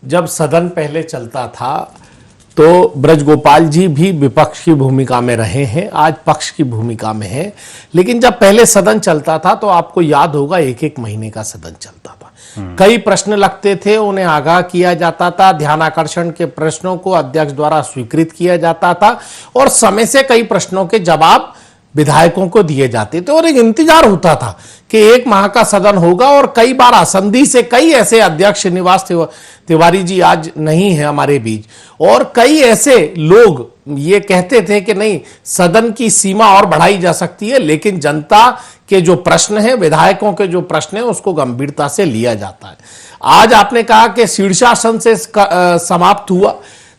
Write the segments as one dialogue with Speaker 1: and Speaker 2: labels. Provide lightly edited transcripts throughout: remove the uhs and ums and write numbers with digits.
Speaker 1: जब सदन पहले चलता था तो ब्रजगोपाल जी भी विपक्ष की भूमिका में रहे हैं, आज पक्ष की भूमिका में हैं। लेकिन जब पहले सदन चलता था तो आपको याद होगा एक एक महीने का सदन चलता था, कई प्रश्न लगते थे, उन्हें आगाह किया जाता था, ध्यान आकर्षण के प्रश्नों को अध्यक्ष द्वारा स्वीकृत किया जाता था और समय से कई प्रश्नों के जवाब विधायकों को दिए जाते थे और एक इंतजार होता था कि एक माह का सदन होगा। और कई बार आसंदी से कई ऐसे अध्यक्ष, श्रीनिवास तिवारी जी आज नहीं है हमारे बीच, और कई ऐसे लोग ये कहते थे कि नहीं, सदन की सीमा और बढ़ाई जा सकती है, लेकिन जनता के जो प्रश्न है, विधायकों के जो प्रश्न है, उसको गंभीरता से लिया जाता है। आज आपने कहा कि शीर्षासन से समाप्त हुआ,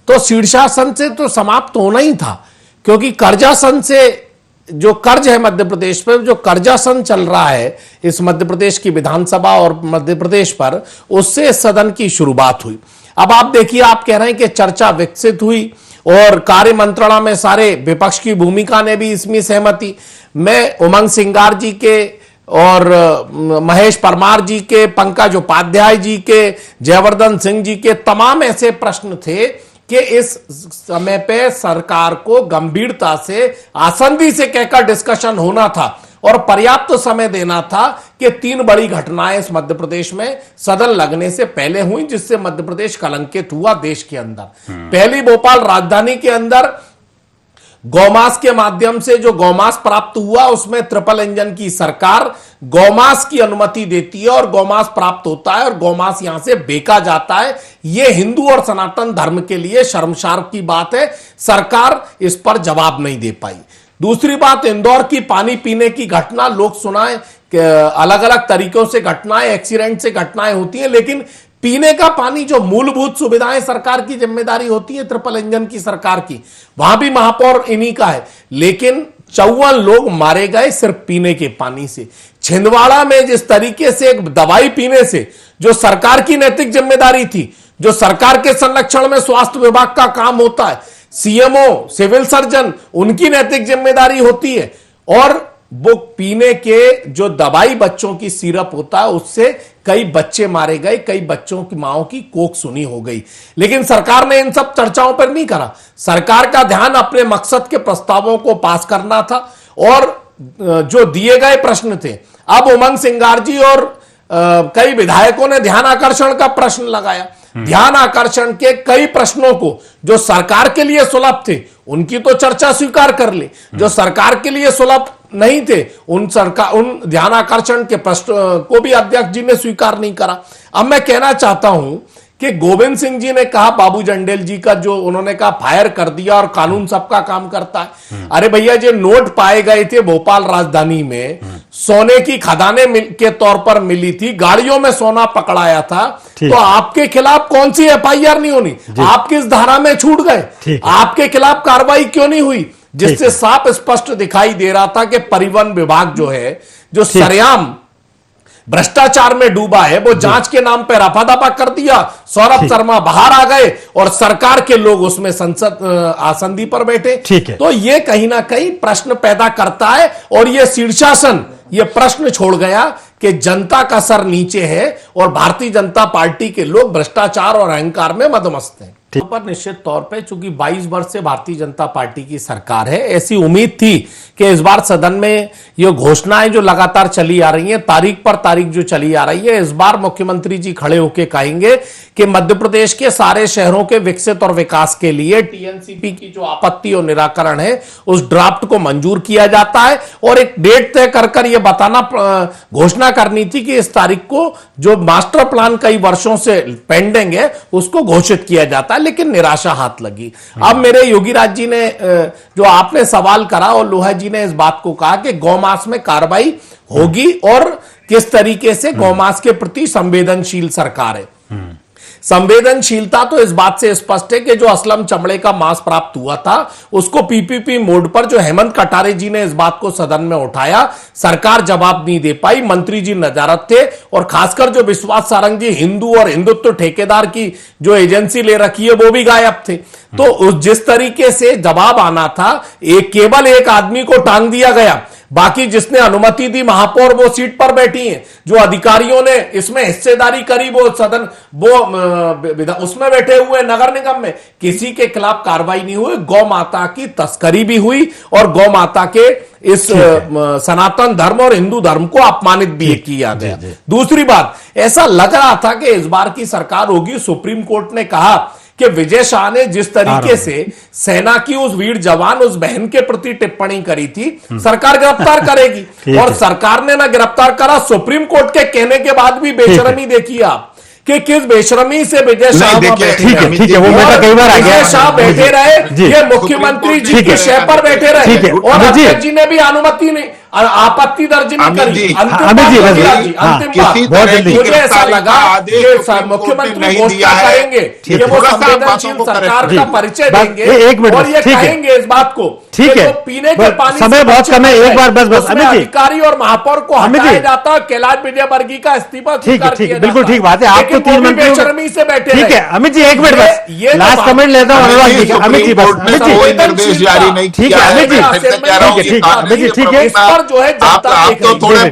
Speaker 1: तो शीर्षासन से तो समाप्त होना ही था, क्योंकि कर्जासन से जो कर्ज है मध्य प्रदेश पर, जो कर्जासन चल रहा है इस मध्य प्रदेश की विधानसभा और मध्य प्रदेश पर, उससे सदन की शुरुआत हुई। अब आप देखिए, आप कह रहे हैं कि चर्चा विकसित हुई और कार्य मंत्रणा में सारे विपक्ष की भूमिका ने भी इसमें सहमति। मैं उमंग सिंगार जी के और महेश परमार जी के, पंकज उपाध्याय जी के, जयवर्धन सिंह जी के तमाम ऐसे प्रश्न थे कि इस समय पे सरकार को गंभीरता से आसंदी से कहकर डिस्कशन होना था और पर्याप्त समय देना था कि 3 बड़ी घटनाएं इस मध्य प्रदेश में सदन लगने से पहले हुई, जिससे मध्य प्रदेश कलंकित हुआ देश के अंदर। पहली, भोपाल राजधानी के अंदर गौमास के माध्यम से जो गौमास प्राप्त हुआ, उसमें ट्रिपल इंजन की सरकार गौमास की अनुमति देती है और गौमास प्राप्त होता है और गौमास यहां से बेचा जाता है। यह हिंदू और सनातन धर्म के लिए शर्मसार की बात है। सरकार इस पर जवाब नहीं दे पाई। दूसरी बात, इंदौर की पानी पीने की घटना, लोग सुनाए अलग अलग तरीकों से घटनाएं, एक्सीडेंट से घटनाएं होती हैं, लेकिन पीने का पानी, जो मूलभूत सुविधाएं सरकार की जिम्मेदारी होती है, ट्रिपल इंजन की सरकार की, वहां भी महापौर इन्हीं का है। लेकिन 54 लोग मारे गए सिर्फ पीने के पानी से। छिंदवाड़ा में जिस तरीके से एक दवाई पीने से, जो सरकार की नैतिक जिम्मेदारी थी, जो सरकार के संरक्षण में स्वास्थ्य विभाग का काम होता है, सीएमओ, सिविल सर्जन, उनकी नैतिक जिम्मेदारी होती है, और वो पीने के जो दवाई बच्चों की सिरप होता है, उससे कई बच्चे मारे गए, कई बच्चों की माओं की कोख सुनी हो गई। लेकिन सरकार ने इन सब चर्चाओं पर नहीं करा। सरकार का ध्यान अपने मकसद के प्रस्तावों को पास करना था और जो दिए गए प्रश्न थे। अब उमंग सिंगार जी और कई विधायकों ने ध्यान आकर्षण का प्रश्न लगाया। ध्यान आकर्षण के कई प्रश्नों को जो सरकार के लिए सुलभ थे, उनकी तो चर्चा स्वीकार कर ली। जो सरकार के लिए सुलभ नहीं थे, उन ध्यान आकर्षण के प्रश्न को भी अध्यक्ष जी ने स्वीकार नहीं करा। अब मैं कहना चाहता हूं कि गोविंद सिंह जी ने कहा, बाबू जंडेल जी का जो उन्होंने कहा फायर कर दिया और कानून सबका काम करता है। अरे भैया, जो नोट पाए गए थे भोपाल राजधानी में, सोने की खदानें के तौर पर मिली थी, गाड़ियों में सोना पकड़ाया था, तो आपके खिलाफ कौन सी एफआईआर नहीं होनी? आप किस धारा में छूट गए? आपके खिलाफ कार्रवाई क्यों नहीं हुई? जिससे साफ स्पष्ट दिखाई दे रहा था कि परिवहन विभाग जो है, जो सरेआम भ्रष्टाचार में डूबा है, वो जांच के नाम पर रफा दफा कर दिया। सौरभ शर्मा बाहर आ गए और सरकार के लोग उसमें संसद आसंदी पर बैठे। तो ये कहीं ना कहीं प्रश्न पैदा करता है और ये शीर्षासन ये प्रश्न छोड़ गया कि जनता का सर नीचे है और भारतीय जनता पार्टी के लोग भ्रष्टाचार और अहंकार में मदमस्त हैं। पर निश्चित तौर पे, चूंकि 22 वर्ष से भारतीय जनता पार्टी की सरकार है, ऐसी उम्मीद थी कि इस बार सदन में ये घोषणाएं जो लगातार चली आ रही हैं, तारीख पर तारीख जो चली आ रही है, इस बार मुख्यमंत्री जी खड़े होकर कहेंगे कि मध्य प्रदेश के सारे शहरों के विकसित और विकास के लिए टीएनसीपी की जो आपत्ति और निराकरण है, उस ड्राफ्ट को मंजूर किया जाता है और एक डेट तय कर यह बताना, घोषणा करनी थी कि इस तारीख को जो मास्टर प्लान कई वर्षों से पेंडिंग है, उसको घोषित किया जाता है। लेकिन निराशा हाथ लगी। अब मेरे योगीराज जी ने, जो आपने सवाल करा, और लोहा जी ने इस बात को कहा कि गौमास में कार्रवाई होगी और किस तरीके से गौमास के प्रति संवेदनशील सरकार है। संवेदनशीलता तो इस बात से स्पष्ट है कि जो असलम चमड़े का मांस प्राप्त हुआ था, उसको पीपीपी मोड पर, जो हेमंत कटारे जी ने इस बात को सदन में उठाया, सरकार जवाब नहीं दे पाई, मंत्री जी नजारत थे, और खासकर जो विश्वास सारंग जी हिंदू और हिंदुत्व ठेकेदार की जो एजेंसी ले रखी है, वो भी गायब थे। तो जिस तरीके से जवाब आना था, केवल एक आदमी को टांग दिया गया। बाकी जिसने अनुमति दी महापौर वो सीट पर बैठी हैं, जो अधिकारियों ने इसमें हिस्सेदारी करी वो सदन उसमें बैठे हुए नगर निगम में, किसी के खिलाफ कार्रवाई नहीं हुई। गौ माता की तस्करी भी हुई और गौ माता के इस सनातन धर्म और हिंदू धर्म को अपमानित भी किया गया। दूसरी बात, ऐसा लग रहा था कि इस बार की सरकार होगी। सुप्रीम कोर्ट ने कहा कि विजय शाह ने जिस तरीके से सेना की उस वीर जवान उस बहन के प्रति टिप्पणी करी थी, सरकार गिरफ्तार करेगी। और सरकार ने ना गिरफ्तार करा, सुप्रीम कोर्ट के कहने के बाद भी बेशर्मी देखिए आप कि किस बेशर्मी से विजय शाह बैठे रहे।
Speaker 2: ठीक है, वो मैं कई बार आ गया।
Speaker 1: विजय शाह बैठे रहे, ये मुख्यमंत्री जी की शय पर बैठे रहे और अध्यक्ष जी ने भी अनुमति नहीं, आपत्ति दर्ज नहीं करी। अंतिम बात, मुझे ऐसा लगा कि मुख्यमंत्री घोषणा करेंगे कि वो संवेदनशील सरकार का परिचय देंगे और ये कहेंगे इस बात को,
Speaker 2: ठीक है,
Speaker 1: पीने के पानी
Speaker 2: समय बहुत कम है, एक बार बस अमित जी,
Speaker 1: अधिकारी और महापौर को हटाया जाता, कैलाश विजयवर्गीय का इस्तीफा स्वीकार किया जाता।
Speaker 2: बिल्कुल ठीक बात है। आपको 3 मंत्री
Speaker 1: बेशर्मी से बैठे,
Speaker 2: ठीक है अमित जी, एक मिनट बस, लास्ट कमेंट लेता हूँ अनुराग जी। अमित जी बस,
Speaker 3: कोई निर्देश जारी नहीं
Speaker 2: ठीक है अमित जी,
Speaker 3: ठीक है,
Speaker 2: ठीक है, ठीक है,
Speaker 1: इस पर जो है जनता
Speaker 3: आप तो थोड़े